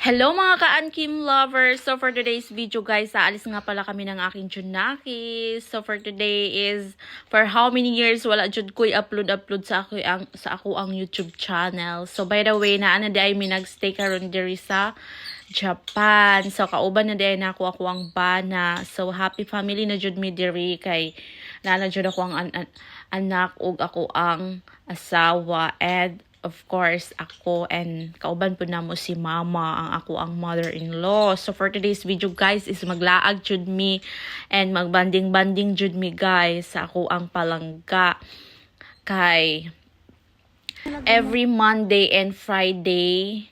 Hello mga ka-Ankim lovers! So for today's video guys, aalis nga pala kami ng aking Junakis. So for today is, for how many years wala jud ko'y upload sa ako ang YouTube channel. So by the way, naana di ay mi nagstay karon diri sa Japan. So kauban na di ay na ako ang bana. So happy family na jud mi diri kay naana jud ako ang anak ug ako ang asawa, and of course, ako and kauban po na mo si mama, ang ako ang mother-in-law. So for today's video guys is maglaag jud mi and magbanding-banding jud mi guys sa ako ang palangga. Kay every Monday and Friday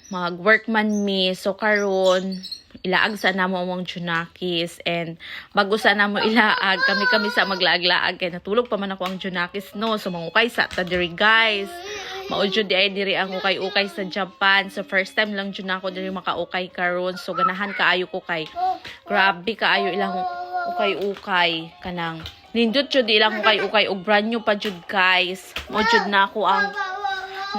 mag-work man mi. So karon ilaag sa namo ang Junakis, and bago sa namo ilaag kami sa maglaag-laag kay natulog pa man ako ang Junakis no. So mangukay sa ta diri guys. Maudyo di ay diri ang ukay-ukay sa Japan. So first time lang jud ako diri makaukay karon. So ganahan kaayo ko kay grabe kaayo ilang ukay-ukay kanang nindot jud ilang ukay-ukay ug brand new pa jud guys. Mo jud na ako ang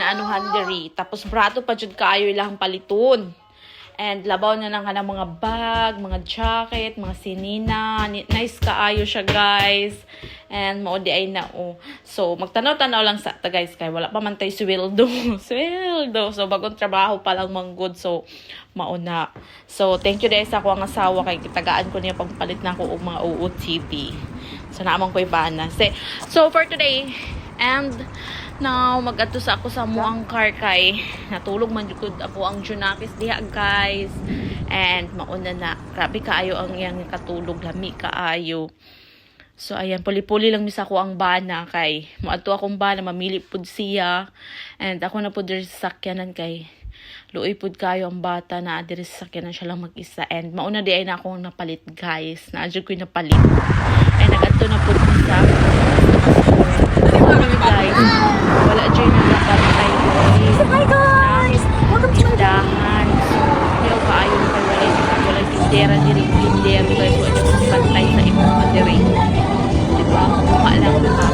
naanuhan diri. Tapos brato pa jud kaayo ilang paliton. And labaw na lang ka ng mga bag, mga jacket, mga sinina. Nice kaayo siya guys. And maudi ay na So magtanaw-tanaw lang sa ta guys kay wala pa man tay sweldo. Sweldo. So bagong trabaho pa lang manggod. So mauna. So thank you guys sa ako ang asawa kay kitagaan ko niya pagpalit na ako og mga OOTD. So naamang ko ibana. So for today, and now mag-ato sa ako sa muang car kay natulog man jud ako ang Junakis diha guys. And mauna na grabe kaayo ang iyang katulog, lami kaayo. So ayan, puli-puli lang misa ko ang bana kay moadto akong bana mamili pud siya, and ako na pud diri sa sakyanan kay luoy pud kayo ang bata na diri sa sakyanan siya lang mag-isa. And mauna di ay na akong napalit guys, naadyo ko napalit ay nagadto na pud sa guys. Wala dyan na nakapantay ko. Hi guys! Welcome to my dahan. So, hindi kaayo na kayo wala tindera diri tindera guys. Wala dyan pantay sa ibang madiri. Diba? Mukha lang ka.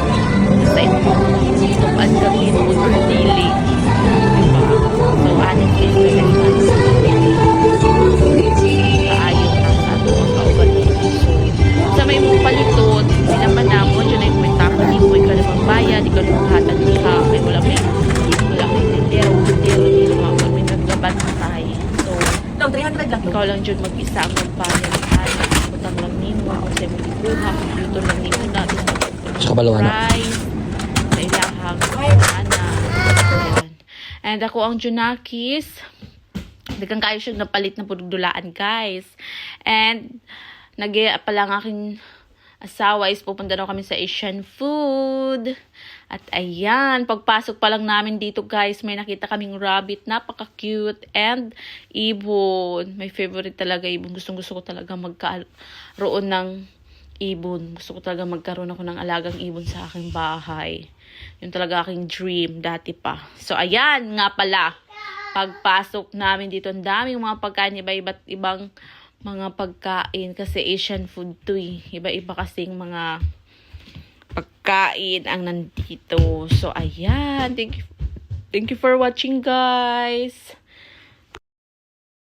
Sa ibang tupan kami o dili. Diba? So, honestly, kaayo ang ato ang kauban. So, sa may mong palitot, sinapan na mo, dyan ay may tapon ni mo, ikaw na magbayad, ikaw na maghatan ka, may wala may tindero, di naman may nagbabantay. So, 300 lang. ikaw lang dyan mag-isa ang magbayad. Utang lang nimo, kung sa'yo may ikuha, kung dito lang nimo na, sa kabalawan na. price, sa ilahang ana. And ako ang Junakis. Dagang kayo siya napalit na pudugdulaan guys. And nag-ia pa lang aking asawa is pupunta daw kami sa Asian food. At ayan, pagpasok pa lang namin dito guys, may nakita kaming rabbit, napaka-cute, and ibon. My favorite talaga ibon. Gusto ko talaga magkaroon ng ibon. Gusto ko talaga magkaroon ako ng alagang ibon sa aking bahay. Yun talaga aking dream dati pa. So ayan nga pala, pagpasok namin dito, ang daming mga pagkain, iba't ibang mga pagkain kasi Asian food to eh. Iba-iba kasing mga pagkain ang nandito. So ayan, thank you for watching guys.